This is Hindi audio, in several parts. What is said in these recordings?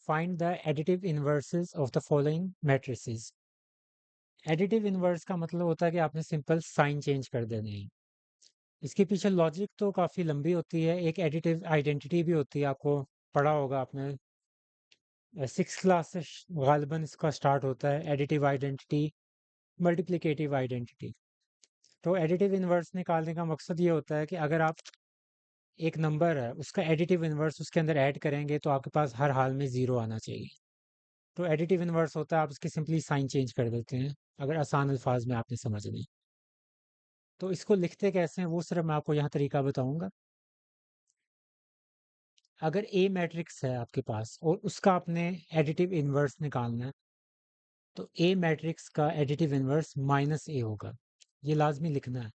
Find the additive inverses of the following matrices. Additive inverse का मतलब होता है कि आपने सिंपल साइन चेंज कर देने हैं। इसके पीछे लॉजिक तो काफ़ी लंबी होती है। एक एडिटिव आइडेंटिटी भी होती है, आपको पढ़ा होगा आपने। सिक्स क्लास से गालिबन इसका स्टार्ट होता है, एडिटिव आइडेंटिटी, मल्टीप्लिकेटिव आइडेंटिटी। तो एडिटिव इनवर्स निकालने का मकसद ये होता है कि अगर आप एक नंबर है उसका एडिटिव इनवर्स उसके अंदर ऐड करेंगे तो आपके पास हर हाल में ज़ीरो आना चाहिए। तो एडिटिव इनवर्स होता है आप उसकी सिंपली साइन चेंज कर देते हैं, अगर आसान अल्फाज में आपने समझ ली। तो इसको लिखते कैसे हैं वो सिर्फ मैं आपको यहाँ तरीका बताऊंगा। अगर ए मैट्रिक्स है आपके पास और उसका आपने एडिटिव इनवर्स निकालना है, तो ए मैट्रिक्स का एडिटिव इनवर्स माइनस ए होगा। ये लाजमी लिखना है।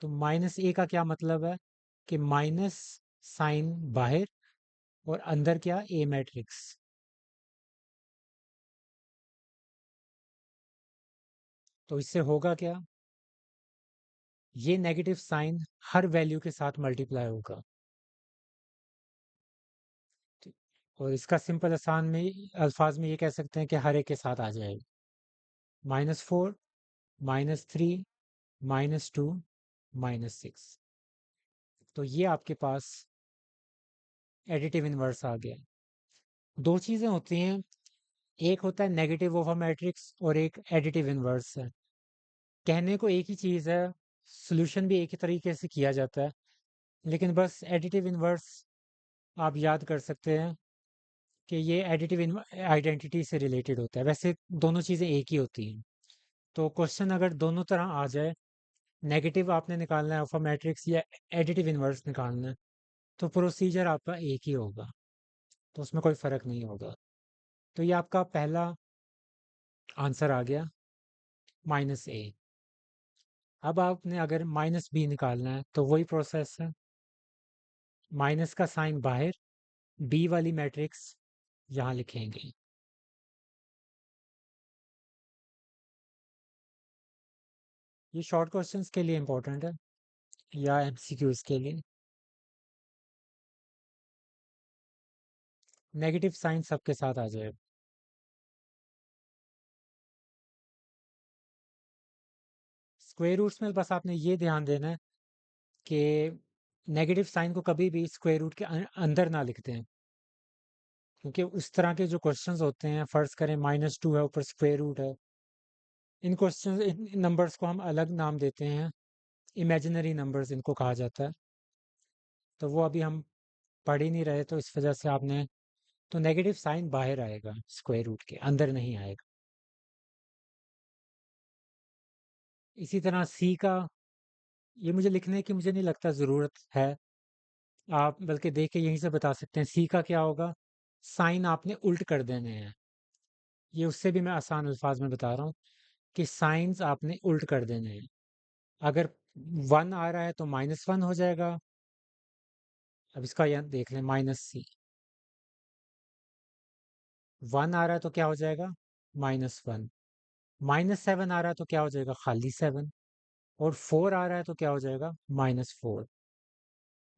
तो माइनस ए का क्या मतलब है कि माइनस साइन बाहर और अंदर क्या, ए मैट्रिक्स। तो इससे होगा क्या, ये नेगेटिव साइन हर वैल्यू के साथ मल्टीप्लाई होगा। ठीक। और इसका सिंपल आसान में अल्फाज में ये कह सकते हैं कि हर एक के साथ आ जाएगा। -4, -3, -2, -6। तो ये आपके पास एडिटिव इनवर्स आ गया। दो चीज़ें होती हैं, एक होता है नेगेटिव ऑफ अ मैट्रिक्स और एक एडिटिव इनवर्स है। कहने को एक ही चीज़ है, सॉल्यूशन भी एक ही तरीके से किया जाता है, लेकिन बस एडिटिव इनवर्स आप याद कर सकते हैं कि ये एडिटिव आइडेंटिटी से रिलेटेड होता है। वैसे दोनों चीज़ें एक ही होती हैं। तो क्वेश्चन अगर दोनों तरह आ जाए, नेगेटिव आपने निकालना है अल्फा मैट्रिक्स या एडिटिव इनवर्स निकालना है, तो प्रोसीजर आपका एक ही होगा, तो उसमें कोई फ़र्क नहीं होगा। तो ये आपका पहला आंसर आ गया, -a। अब आपने अगर -b निकालना है तो वही प्रोसेस है, माइनस का साइन बाहर, बी वाली मैट्रिक्स यहाँ लिखेंगे। ये शॉर्ट क्वेश्चंस के लिए इंपॉर्टेंट है या एमसीक्यूज के लिए। नेगेटिव साइन सबके साथ आ जाए। स्क्वायर रूट्स में बस आपने ये ध्यान देना है कि नेगेटिव साइन को कभी भी स्क्वायर रूट के अंदर ना लिखते हैं, क्योंकि उस तरह के जो क्वेश्चंस होते हैं, फर्ज करें -2 है ऊपर स्क्वायर रूट है, इन क्वेश्चन इन नंबर्स को हम अलग नाम देते हैं, इमेजिनरी नंबर्स इनको कहा जाता है। तो वो अभी हम पढ़ ही नहीं रहे, तो इस वजह से आपने, तो नेगेटिव साइन बाहर आएगा, स्क्वायर रूट के अंदर नहीं आएगा। इसी तरह सी का, ये मुझे लिखने की मुझे नहीं लगता ज़रूरत है, आप बल्कि देख के यहीं से बता सकते हैं। सी का क्या होगा, साइन आपने उल्ट कर देने हैं। ये उससे भी मैं आसान अल्फाज में बता रहा हूँ कि साइंस आपने उल्ट कर देने हैं। अगर 1 आ रहा है तो -1 हो जाएगा। अब इसका यहाँ देख लें, -c। 1 आ रहा है तो क्या हो जाएगा, -1। -7 आ रहा है तो क्या हो जाएगा, खाली 7। और 4 आ रहा है तो क्या हो जाएगा, -4।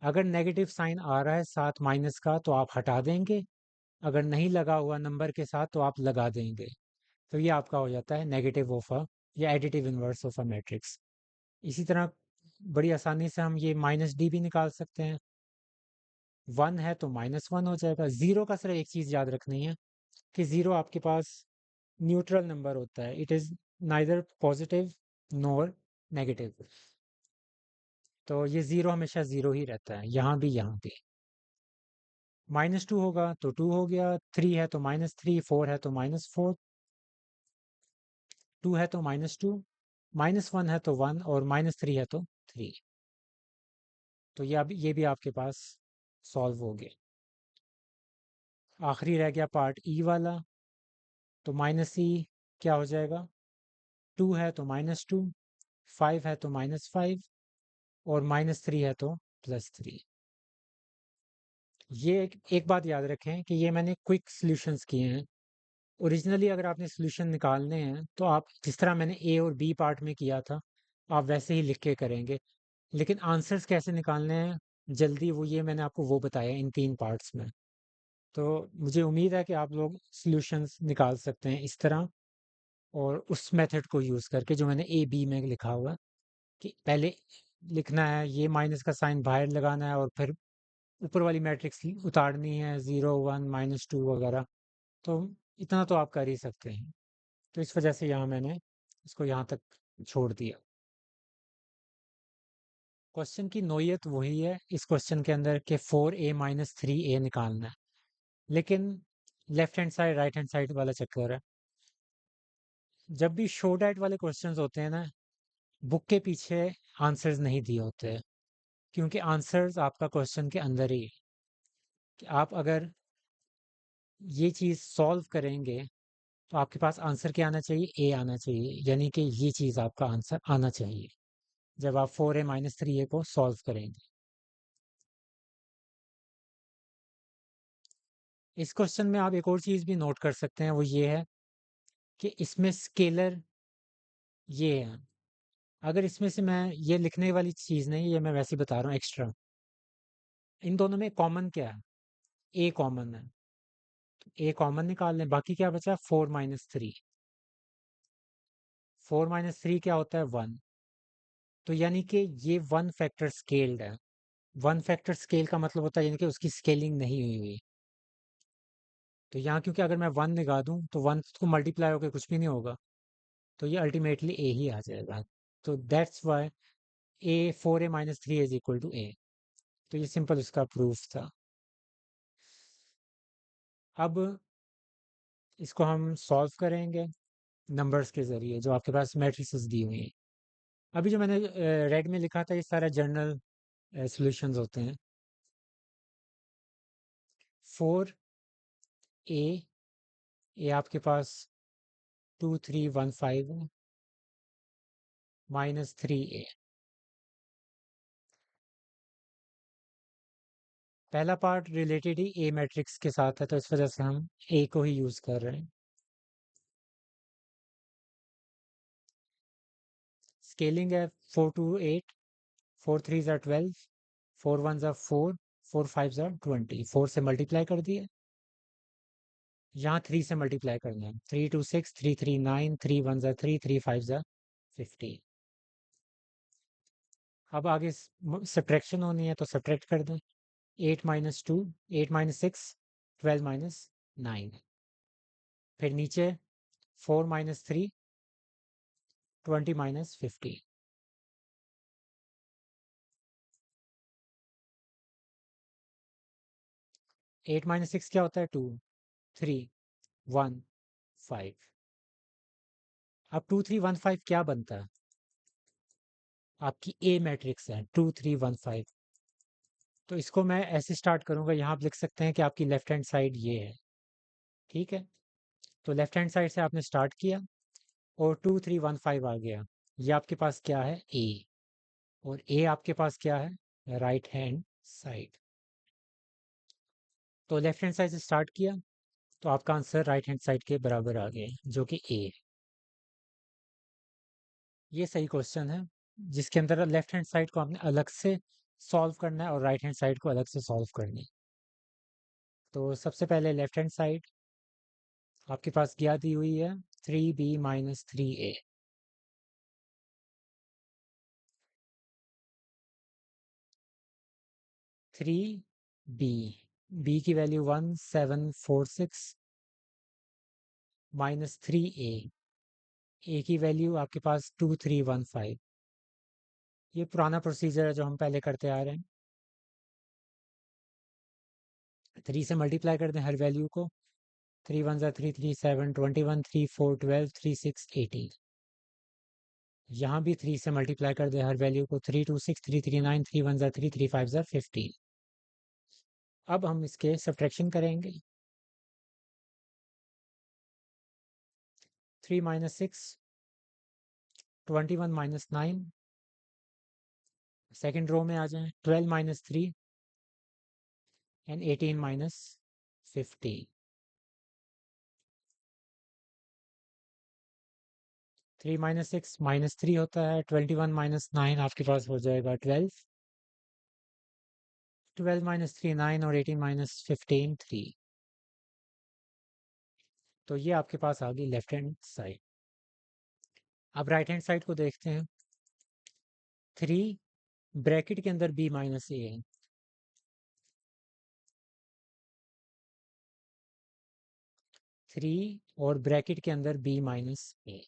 अगर नेगेटिव साइन आ रहा है साथ माइनस का तो आप हटा देंगे, अगर नहीं लगा हुआ नंबर के साथ तो आप लगा देंगे। तो ये आपका हो जाता है नेगेटिव ऑफ अ या additive inverse of a matrix. इसी तरह बड़ी आसानी से हम ये -d भी निकाल सकते हैं। 1 है तो -1 हो जाएगा। ज़ीरो का सिर्फ एक चीज़ याद रखनी है कि ज़ीरो आपके पास न्यूट्रल नंबर होता है, it is neither positive nor negative. तो ये ज़ीरो हमेशा ज़ीरो ही रहता है, यहाँ भी यहाँ भी। -2 होगा तो 2 हो गया, 3 है तो -3, 4 है तो -4, 2 है तो -2, -1 है तो 1 और -3 है तो 3। तो ये अब ये भी आपके पास सॉल्व हो गया। आखिरी रह गया पार्ट ई वाला। तो -e क्या हो जाएगा, 2 है तो -2, 5 है तो -5 और -3 है तो +3। ये एक बात याद रखें कि ये मैंने क्विक सॉल्यूशंस किए हैं। ओरिजिनली अगर आपने सॉल्यूशन निकालने हैं तो आप जिस तरह मैंने ए और बी पार्ट में किया था, आप वैसे ही लिख के करेंगे। लेकिन आंसर्स कैसे निकालने हैं जल्दी वो ये मैंने आपको वो बताया इन 3 पार्ट्स में। तो मुझे उम्मीद है कि आप लोग सॉल्यूशंस निकाल सकते हैं इस तरह और उस मेथड को यूज़ करके जो मैंने ए बी में लिखा हुआ है कि पहले लिखना है, ये माइनस का साइन बाहर लगाना है और फिर ऊपर वाली मैट्रिक्स उतारनी है, 0 1 -2 वगैरह। तो इतना तो आप कर ही सकते हैं। तो इस वजह से यहाँ मैंने इसको यहाँ तक छोड़ दिया। क्वेश्चन की नोयत वही है इस क्वेश्चन के अंदर कि 4a - 3a निकालना है, लेकिन left hand side right hand side वाला चक्कर है। जब भी शो डैट वाले क्वेश्चंस होते हैं ना, बुक के पीछे आंसर्स नहीं दिए होते हैं, क्योंकि आंसर्स आपका क्वेश्चन के अंदर ही है। कि आप अगर ये चीज़ सॉल्व करेंगे तो आपके पास आंसर क्या आना चाहिए, ए आना चाहिए, यानी कि ये चीज़ आपका आंसर आना चाहिए जब आप 4a - 3a को सॉल्व करेंगे। इस क्वेश्चन में आप एक और चीज़ भी नोट कर सकते हैं, वो ये है कि इसमें स्केलर ये है। अगर इसमें से मैं ये लिखने वाली चीज़ नहीं, ये मैं वैसे ही बता रहा हूँ एक्स्ट्रा। इन दोनों में कॉमन क्या है, ए कॉमन है। ए कॉमन निकाल लें, बाकी क्या बचा 4 - 3। 4 - 3 क्या होता है 1। तो यानी कि ये वन फैक्टर स्केल्ड है। वन फैक्टर स्केल का मतलब होता है यानी कि उसकी स्केलिंग नहीं हुई हुई। तो यहाँ क्योंकि अगर मैं 1 लगा दूं तो 1 को मल्टीप्लाई होकर कुछ भी नहीं होगा, तो ये अल्टीमेटली ए ही आ जाएगा। तो that's why A 4a - 3a = a। तो ये सिंपल उसका प्रूफ था। अब इसको हम सॉल्व करेंगे नंबर्स के ज़रिए जो आपके पास मैट्रिसेस दी हुई हैं। अभी जो मैंने रेड में लिखा था ये सारा जनरल सॉल्यूशंस होते हैं। 4a ये आपके पास 2315 है -3a। पहला पार्ट रिलेटेड ही ए मैट्रिक्स के साथ है, तो इस वजह से हम ए को ही यूज़ कर रहे हैं। स्केलिंग है 4 to 8, 4 3s are 12, 4 1s are 4, 4 5s are 20। 4 से मल्टीप्लाई कर दिए, यहाँ 3 से मल्टीप्लाई करना है। 3 2 6, 3 3 9, 3 1s are 3, 3 5s are 15। अब आगे सब्ट्रैक्शन होनी है तो सब्ट्रैक्ट कर दें। 8 -2, 8 -6, 12 -9। फिर नीचे 4 -3, 20 -15। 8 -6 क्या होता है 2, 3 1 5। अब 2 3 1 5 क्या बनता है, आपकी ए मैट्रिक्स है 2 3 1 5। तो इसको मैं ऐसे स्टार्ट करूंगा, यहाँ आप लिख सकते हैं कि आपकी लेफ्ट हैंड साइड ये है। ठीक है, तो लेफ्ट हैंड साइड से आपने स्टार्ट किया और 2 3 1 5 आ गया। ये आपके पास क्या है ए, और ए आपके पास क्या है राइट हैंड साइड। तो लेफ्ट हैंड साइड से स्टार्ट किया तो आपका आंसर राइट हैंड साइड के बराबर आ गया जो कि ए है। ये सही क्वेश्चन है जिसके अंदर लेफ्ट हैंड साइड को आपने अलग से सॉल्व करना है और राइट हैंड साइड को अलग से सॉल्व करनी है। तो सबसे पहले लेफ्ट हैंड साइड आपके पास क्या दी हुई है, 3b - 3a। 3b, b की वैल्यू 1746 -3a, a की वैल्यू आपके पास 2315। ये पुराना प्रोसीजर है जो हम पहले करते आ रहे हैं। 3 से मल्टीप्लाई कर दें हर वैल्यू को। 3 1 3 3 7 21 3 4 12 3 6 18। यहाँ भी 3 से मल्टीप्लाई कर दें हर वैल्यू को। 3 2 6 3 3 9 3 1 3 3 5 15। अब हम इसके सब्ट्रैक्शन करेंगे। 3 -6, 21 -9। सेकेंड रो में आ जाएं, 12 -3 एंड 18 -15। 3 -6 -3 होता है, 21 -9 आपके पास हो जाएगा 12। 12 माइनस 3 9 और 18 माइनस 15 3। तो ये आपके पास आ गई लेफ्ट हैंड साइड। अब राइट हैंड साइड को देखते हैं। 3 ब्रैकेट के अंदर b माइनस ए है। 3 और ब्रैकेट के अंदर b माइनस ए।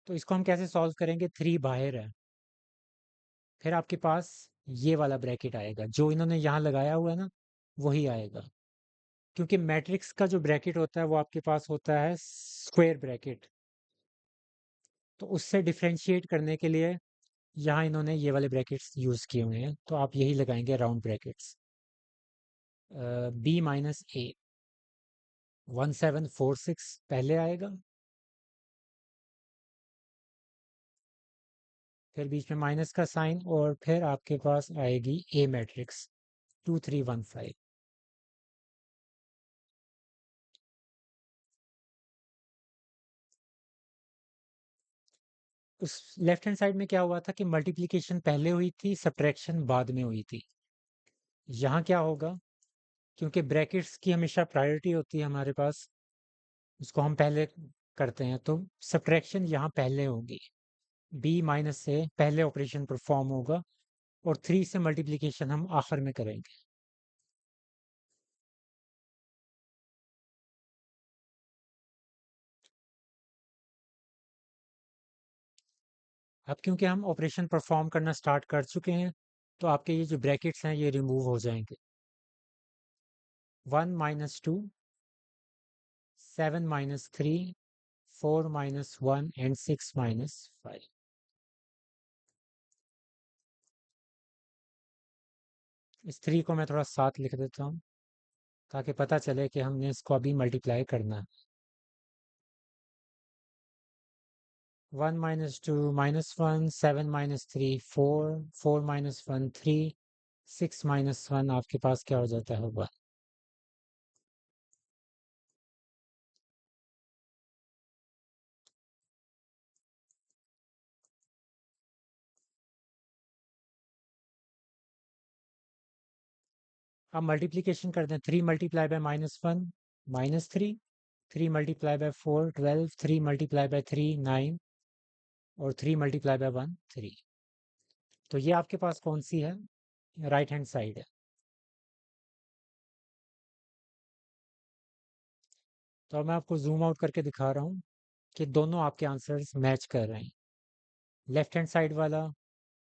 तो इसको हम कैसे सॉल्व करेंगे? 3 बाहर है, फिर आपके पास ये वाला ब्रैकेट आएगा जो इन्होंने यहाँ लगाया हुआ है ना, वही आएगा। क्योंकि मैट्रिक्स का जो ब्रैकेट होता है वो आपके पास होता है स्क्वायर ब्रैकेट, तो उससे डिफ्रेंशिएट करने के लिए यहाँ इन्होंने ये वाले ब्रैकेट्स यूज किए हुए हैं, तो आप यही लगाएंगे राउंड ब्रैकेट्स। b माइनस ए 1746 पहले आएगा, फिर बीच में माइनस का साइन, और फिर आपके पास आएगी ए मैट्रिक्स 2315। उस लेफ्ट हैंड साइड में क्या हुआ था कि मल्टीप्लिकेशन पहले हुई थी, सब्ट्रैक्शन बाद में हुई थी। यहाँ क्या होगा, क्योंकि ब्रैकेट्स की हमेशा प्रायोरिटी होती है हमारे पास, उसको हम पहले करते हैं, तो सब्ट्रैक्शन यहाँ पहले होगी। b माइनस से पहले ऑपरेशन परफॉर्म होगा और 3 से मल्टीप्लिकेशन हम आखिर में करेंगे। अब क्योंकि हम ऑपरेशन परफॉर्म करना स्टार्ट कर चुके हैं, तो आपके ये जो ब्रैकेट्स हैं ये रिमूव हो जाएंगे। 1 minus 2, 7 minus 3, 4 minus 1 and 6 minus 5। इस 3 को मैं थोड़ा साथ लिख देता हूँ ताकि पता चले कि हमने इसको अभी मल्टीप्लाई करना है। 1 minus 2 minus 1, 7 minus 3 4, 4 minus 1 3, 6 minus 1 आपके पास क्या हो जाता है? 1। अब मल्टीप्लिकेशन करते हैं। 3 multiply by -1 -3, 3 multiply by 4 12, 3 multiply by 3 9 और 3 मल्टीप्लाई बाय 1 3। तो ये आपके पास कौन सी है? राइट हैंड साइड है। तो अब मैं आपको जूम आउट करके दिखा रहा हूँ कि दोनों आपके आंसर्स मैच कर रहे हैं। लेफ्ट हैंड साइड वाला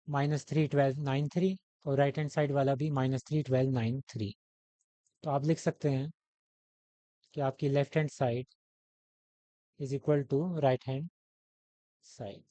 -3 12 9 3 और राइट हैंड साइड वाला भी -3 12 9 3। तो आप लिख सकते हैं कि आपकी left hand side is equal to right hand side.